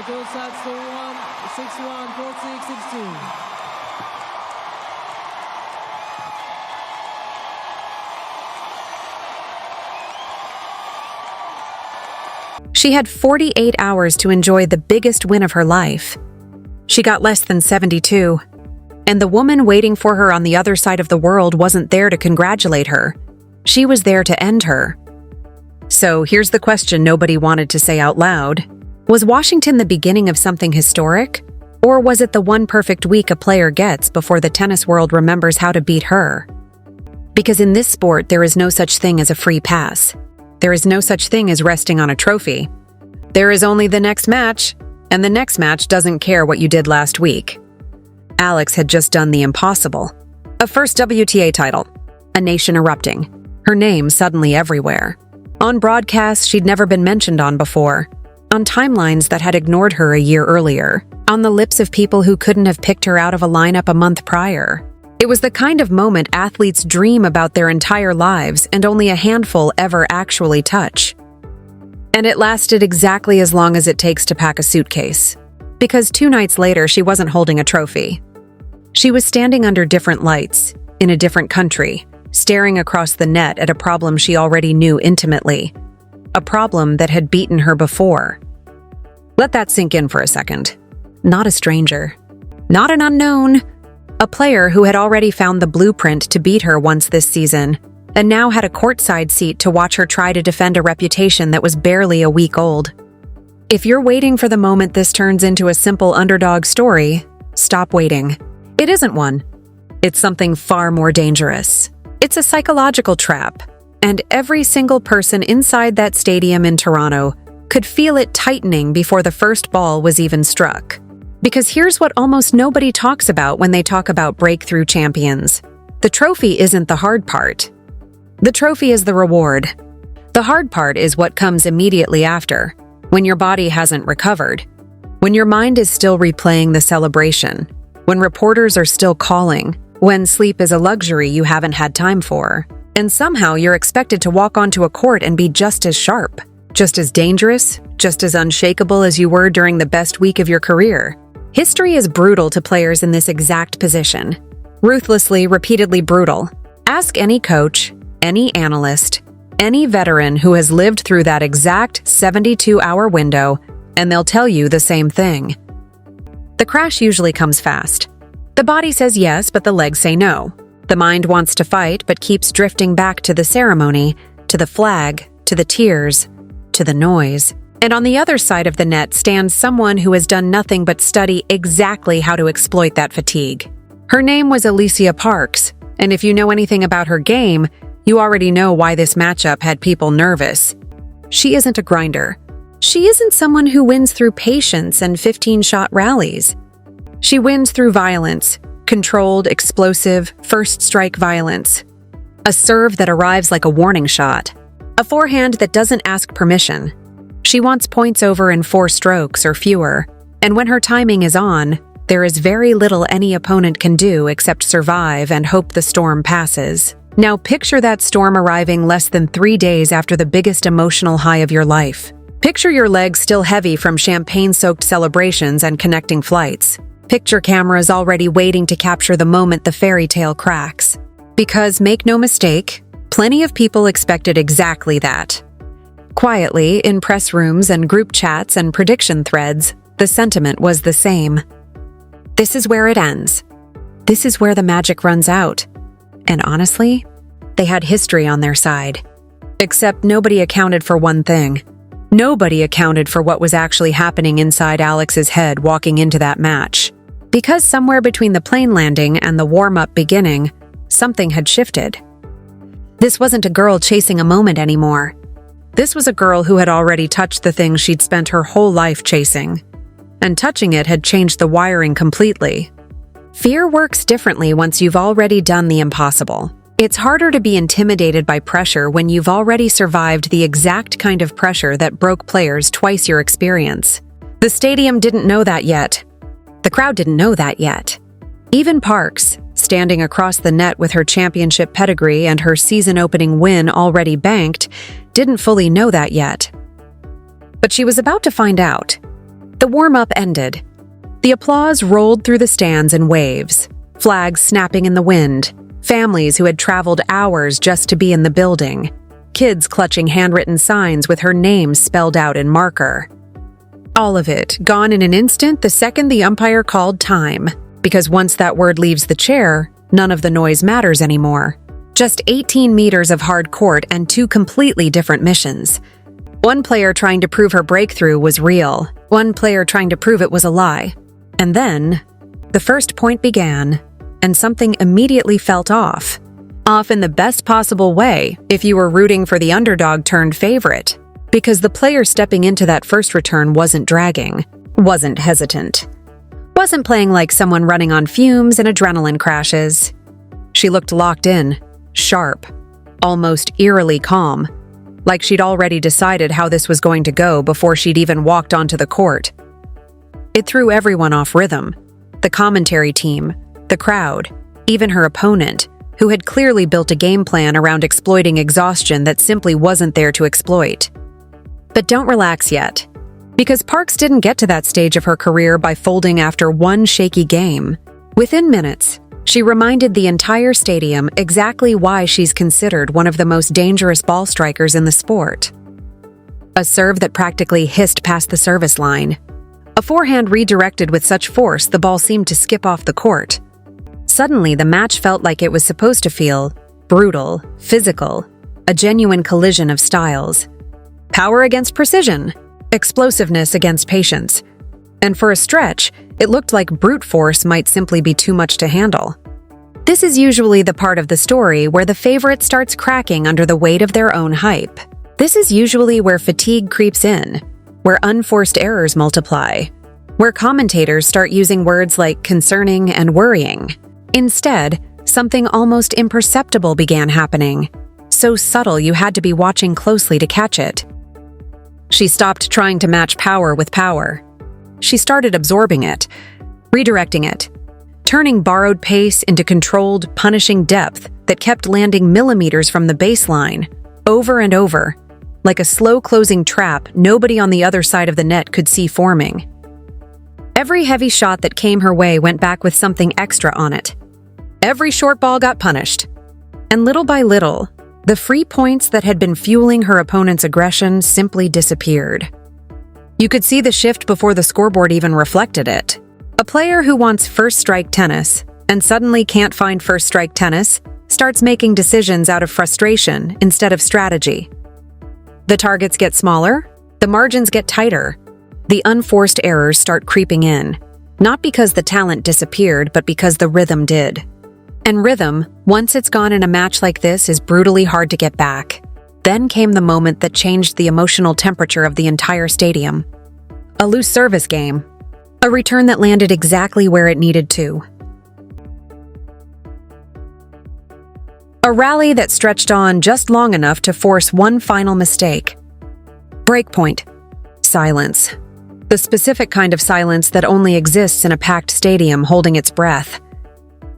those sets to 1, 6-1, 4-6, 6-2. She had 48 hours to enjoy the biggest win of her life. She got less than 72, and the woman waiting for her on the other side of the world wasn't there to congratulate her. She was there to end her. So here's the question nobody wanted to say out loud. Was Washington the beginning of something historic? Or was it the one perfect week a player gets before the tennis world remembers how to beat her? Because in this sport, there is no such thing as a free pass. There is no such thing as resting on a trophy. There is only the next match, and the next match doesn't care what you did last week. Alex had just done the impossible. A first WTA title, a nation erupting, her name suddenly everywhere. On broadcasts she'd never been mentioned on before, on timelines that had ignored her a year earlier, on the lips of people who couldn't have picked her out of a lineup a month prior. It was the kind of moment athletes dream about their entire lives and only a handful ever actually touch. And it lasted exactly as long as it takes to pack a suitcase. Because 2 nights later, she wasn't holding a trophy. She was standing under different lights, in a different country, staring across the net at a problem she already knew intimately. A problem that had beaten her before. Let that sink in for a second. Not a stranger. Not an unknown. A player who had already found the blueprint to beat her once this season, and now had a courtside seat to watch her try to defend a reputation that was barely a week old. If you're waiting for the moment this turns into a simple underdog story, stop waiting. It isn't one. It's something far more dangerous. It's a psychological trap, and every single person inside that stadium in Toronto could feel it tightening before the first ball was even struck. Because here's what almost nobody talks about when they talk about breakthrough champions. The trophy isn't the hard part. The trophy is the reward. The hard part is what comes immediately after, when your body hasn't recovered, when your mind is still replaying the celebration, when reporters are still calling, when sleep is a luxury you haven't had time for, and somehow you're expected to walk onto a court and be just as sharp, just as dangerous, just as unshakable as you were during the best week of your career. History is brutal to players in this exact position. Ruthlessly, repeatedly brutal. Ask any coach, any analyst, any veteran who has lived through that exact 72-hour window, and they'll tell you the same thing. The crash usually comes fast. The body says yes, but the legs say no. The mind wants to fight, but keeps drifting back to the ceremony, to the flag, to the tears, to the noise. And on the other side of the net stands someone who has done nothing but study exactly how to exploit that fatigue. Her name was Alycia Parks, and if you know anything about her game, you already know why this matchup had people nervous. She isn't a grinder. She isn't someone who wins through patience and 15-shot rallies. She wins through violence, controlled, explosive, first-strike violence. A serve that arrives like a warning shot. A forehand that doesn't ask permission. She wants points over in 4 strokes or fewer, and when her timing is on, there is very little any opponent can do except survive and hope the storm passes. Now picture that storm arriving less than 3 days after the biggest emotional high of your life. Picture your legs still heavy from champagne-soaked celebrations and connecting flights. Picture cameras already waiting to capture the moment the fairy tale cracks. Because, make no mistake, plenty of people expected exactly that. Quietly, in press rooms and group chats and prediction threads, the sentiment was the same. This is where it ends. This is where the magic runs out. And honestly, they had history on their side. Except nobody accounted for one thing. Nobody accounted for what was actually happening inside Alex's head walking into that match. Because somewhere between the plane landing and the warm-up beginning, something had shifted. This wasn't a girl chasing a moment anymore. This was a girl who had already touched the thing she'd spent her whole life chasing. And touching it had changed the wiring completely. Fear works differently once you've already done the impossible. It's harder to be intimidated by pressure when you've already survived the exact kind of pressure that broke players twice your experience. The stadium didn't know that yet. The crowd didn't know that yet. Even Parks, standing across the net with her championship pedigree and her season-opening win already banked, didn't fully know that yet. But she was about to find out. The warm-up ended. The applause rolled through the stands in waves, flags snapping in the wind, families who had traveled hours just to be in the building, kids clutching handwritten signs with her name spelled out in marker. All of it gone in an instant the second the umpire called time, because once that word leaves the chair, none of the noise matters anymore. Just 18 meters of hard court and two completely different missions. One player trying to prove her breakthrough was real, one player trying to prove it was a lie. And then, the first point began, and something immediately felt off. Off in the best possible way if you were rooting for the underdog turned favorite, because the player stepping into that first return wasn't dragging, wasn't hesitant, wasn't playing like someone running on fumes and adrenaline crashes. She looked locked in, sharp, almost eerily calm, like she'd already decided how this was going to go before she'd even walked onto the court. It threw everyone off rhythm. The commentary team, the crowd, even her opponent, who had clearly built a game plan around exploiting exhaustion that simply wasn't there to exploit. But don't relax yet, because Parks didn't get to that stage of her career by folding after one shaky game. Within minutes, she reminded the entire stadium exactly why she's considered one of the most dangerous ball strikers in the sport. A serve that practically hissed past the service line. A forehand redirected with such force the ball seemed to skip off the court. Suddenly, the match felt like it was supposed to feel brutal, physical, a genuine collision of styles. Power against precision, explosiveness against patience. And for a stretch, it looked like brute force might simply be too much to handle. This is usually the part of the story where the favorite starts cracking under the weight of their own hype. This is usually where fatigue creeps in, where unforced errors multiply, where commentators start using words like concerning and worrying. Instead, something almost imperceptible began happening, so subtle you had to be watching closely to catch it. She stopped trying to match power with power. She started absorbing it, redirecting it, turning borrowed pace into controlled, punishing depth that kept landing millimeters from the baseline, over and over, like a slow-closing trap nobody on the other side of the net could see forming. Every heavy shot that came her way went back with something extra on it. Every short ball got punished. And little by little, the free points that had been fueling her opponent's aggression simply disappeared. You could see the shift before the scoreboard even reflected it. A player who wants first-strike tennis and suddenly can't find first-strike tennis starts making decisions out of frustration instead of strategy. The targets get smaller, the margins get tighter, the unforced errors start creeping in, not because the talent disappeared, but because the rhythm did. And rhythm, once it's gone in a match like this, is brutally hard to get back. Then came the moment that changed the emotional temperature of the entire stadium. A loose service game. A return that landed exactly where it needed to. A rally that stretched on just long enough to force one final mistake. Breakpoint. Silence. The specific kind of silence that only exists in a packed stadium holding its breath.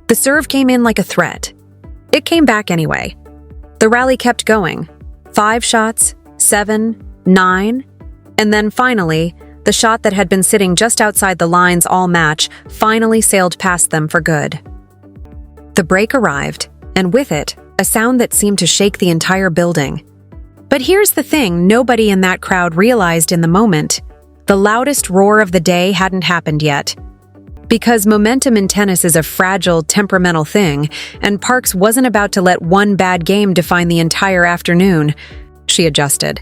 The serve came in like a threat. It came back anyway. The rally kept going. 5 shots, 7, 9, and then finally, the shot that had been sitting just outside the lines all match finally sailed past them for good. The break arrived, and with it, a sound that seemed to shake the entire building. But here's the thing nobody in that crowd realized in the moment. The loudest roar of the day hadn't happened yet. Because momentum in tennis is a fragile, temperamental thing, and Parks wasn't about to let one bad game define the entire afternoon. She adjusted.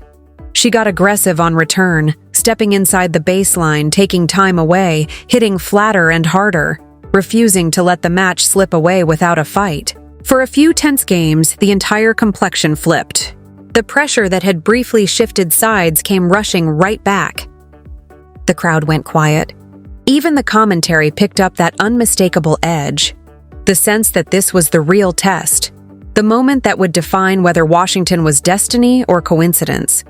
She got aggressive on return, stepping inside the baseline, taking time away, hitting flatter and harder, refusing to let the match slip away without a fight. For a few tense games, the entire complexion flipped. The pressure that had briefly shifted sides came rushing right back. The crowd went quiet. Even the commentary picked up that unmistakable edge, the sense that this was the real test, the moment that would define whether Washington was destiny or coincidence.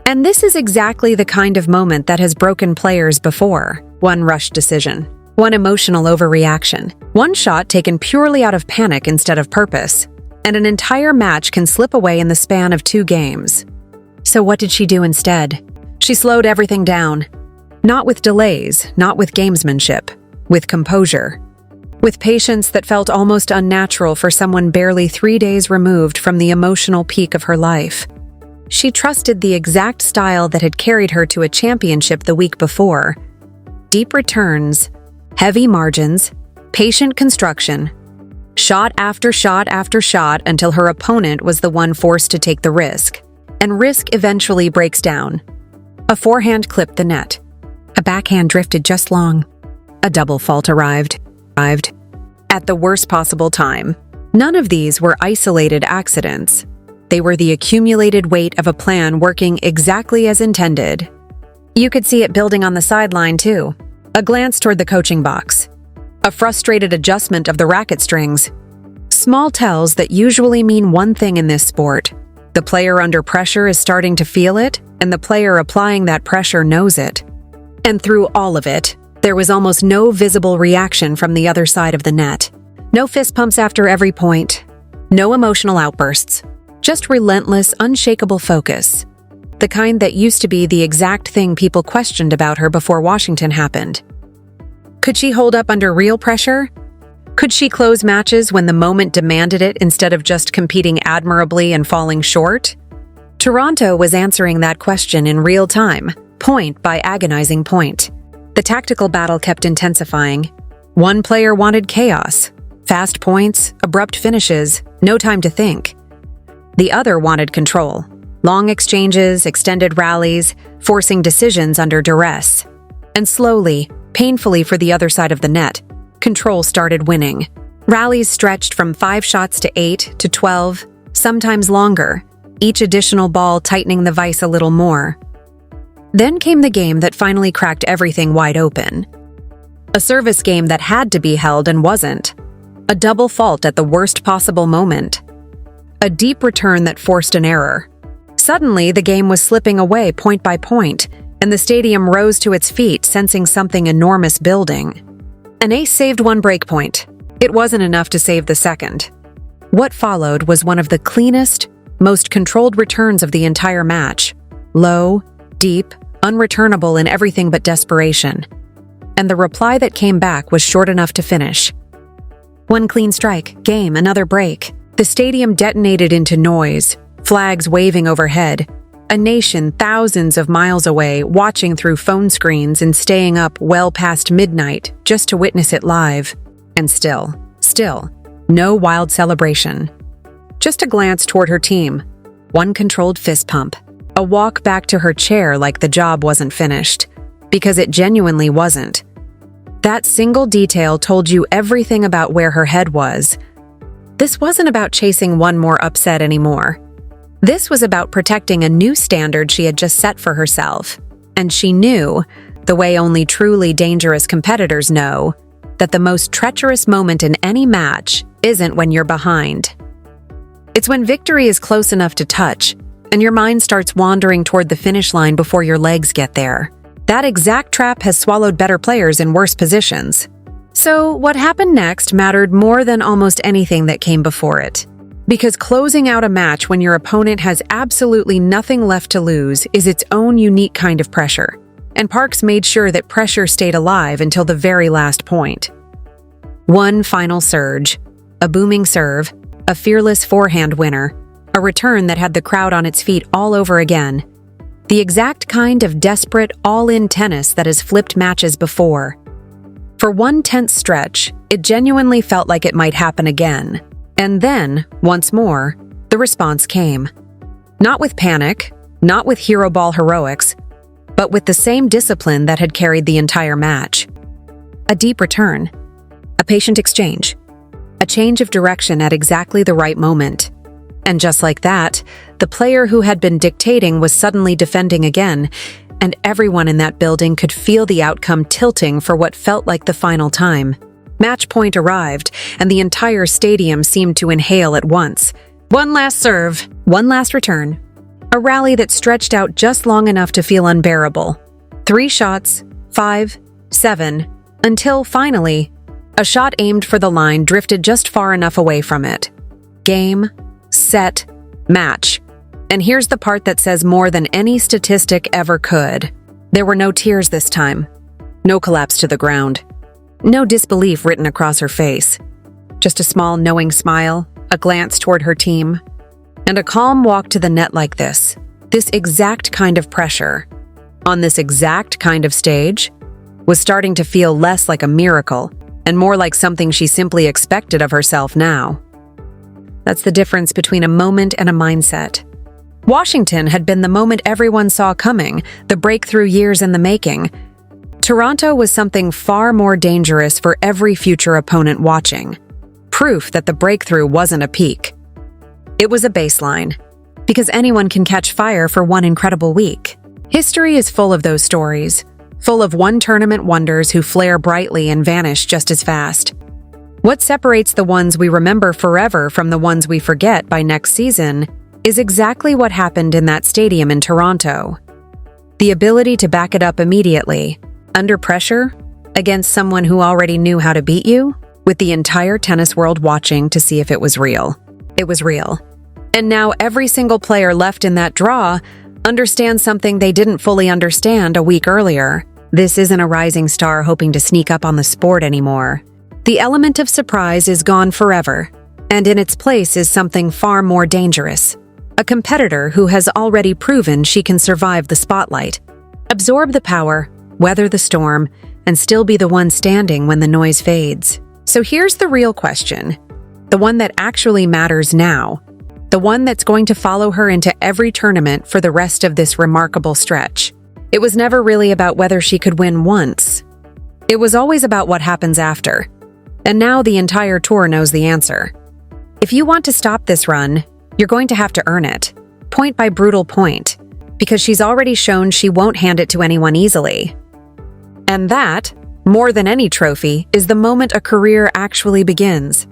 And this is exactly the kind of moment that has broken players before. One rushed decision, one emotional overreaction, one shot taken purely out of panic instead of purpose, and an entire match can slip away in the span of 2 games. So what did she do instead? She slowed everything down. Not with delays, not with gamesmanship, with composure. With patience that felt almost unnatural for someone barely 3 days removed from the emotional peak of her life. She trusted the exact style that had carried her to a championship the week before. Deep returns, heavy margins, patient construction, shot after shot after shot until her opponent was the one forced to take the risk. And risk eventually breaks down. A forehand clipped the net. A backhand drifted just long. A double fault arrived. At the worst possible time. None of these were isolated accidents. They were the accumulated weight of a plan working exactly as intended. You could see it building on the sideline, too. A glance toward the coaching box. A frustrated adjustment of the racket strings. Small tells that usually mean one thing in this sport. The player under pressure is starting to feel it, and the player applying that pressure knows it. And through all of it, there was almost no visible reaction from the other side of the net. No fist pumps after every point. No emotional outbursts. Just relentless, unshakable focus. The kind that used to be the exact thing people questioned about her before Washington happened. Could she hold up under real pressure? Could she close matches when the moment demanded it instead of just competing admirably and falling short? Toronto was answering that question in real time, point by agonizing point. The tactical battle kept intensifying. One player wanted chaos, fast points, abrupt finishes, no time to think. The other wanted control, long exchanges, extended rallies, forcing decisions under duress. And slowly, painfully for the other side of the net, control started winning. Rallies stretched from 5 shots to 8 to 12, sometimes longer, each additional ball tightening the vise a little more. Then came the game that finally cracked everything wide open. A service game that had to be held and wasn't. A double fault at the worst possible moment. A deep return that forced an error. Suddenly, the game was slipping away point by point, and the stadium rose to its feet, sensing something enormous building. An ace saved one break point. It wasn't enough to save the second. What followed was one of the cleanest, most controlled returns of the entire match. Low, deep, unreturnable in everything but desperation. And the reply that came back was short enough to finish. One clean strike, game, another break. The stadium detonated into noise, flags waving overhead. A nation thousands of miles away watching through phone screens and staying up well past midnight just to witness it live. And still, no wild celebration. Just a glance toward her team. One controlled fist pump. A walk back to her chair like the job wasn't finished. Because it genuinely wasn't. That single detail told you everything about where her head was. This wasn't about chasing one more upset anymore. This was about protecting a new standard she had just set for herself. And she knew, the way only truly dangerous competitors know, that the most treacherous moment in any match isn't when you're behind. It's when victory is close enough to touch, and your mind starts wandering toward the finish line before your legs get there. That exact trap has swallowed better players in worse positions. So what happened next mattered more than almost anything that came before it. Because closing out a match when your opponent has absolutely nothing left to lose is its own unique kind of pressure. And Parks made sure that pressure stayed alive until the very last point. One final surge, a booming serve, a fearless forehand winner, a return that had the crowd on its feet all over again. The exact kind of desperate, all-in tennis that has flipped matches before. For one tense stretch, it genuinely felt like it might happen again. And then, once more, the response came. Not with panic, not with hero ball heroics, but with the same discipline that had carried the entire match. A deep return, a patient exchange, a change of direction at exactly the right moment. And just like that, the player who had been dictating was suddenly defending again, and everyone in that building could feel the outcome tilting for what felt like the final time. Match point arrived, and the entire stadium seemed to inhale at once. One last serve, one last return. A rally that stretched out just long enough to feel unbearable. 3 shots, 5, 7, until finally, a shot aimed for the line drifted just far enough away from it. Game, set, match. And here's the part that says more than any statistic ever could. There were no tears this time, no collapse to the ground, no disbelief written across her face. Just a small, knowing smile, a glance toward her team, and a calm walk to the net like this. This exact kind of pressure, on this exact kind of stage, was starting to feel less like a miracle and more like something she simply expected of herself now. That's the difference between a moment and a mindset. Washington had been the moment everyone saw coming, the breakthrough years in the making. Toronto was something far more dangerous for every future opponent watching. Proof that the breakthrough wasn't a peak. It was a baseline, because anyone can catch fire for one incredible week. History is full of those stories, full of one-tournament wonders who flare brightly and vanish just as fast. What separates the ones we remember forever from the ones we forget by next season is exactly what happened in that stadium in Toronto. The ability to back it up immediately, under pressure, against someone who already knew how to beat you, with the entire tennis world watching to see if it was real. It was real. And now every single player left in that draw understands something they didn't fully understand a week earlier. This isn't a rising star hoping to sneak up on the sport anymore. The element of surprise is gone forever, and in its place is something far more dangerous. A competitor who has already proven she can survive the spotlight, absorb the power, weather the storm, and still be the one standing when the noise fades. So here's the real question, the one that actually matters now, the one that's going to follow her into every tournament for the rest of this remarkable stretch. It was never really about whether she could win once. It was always about what happens after. And now the entire tour knows the answer. If you want to stop this run, you're going to have to earn it, point by brutal point, because she's already shown she won't hand it to anyone easily. And that, more than any trophy, is the moment a career actually begins.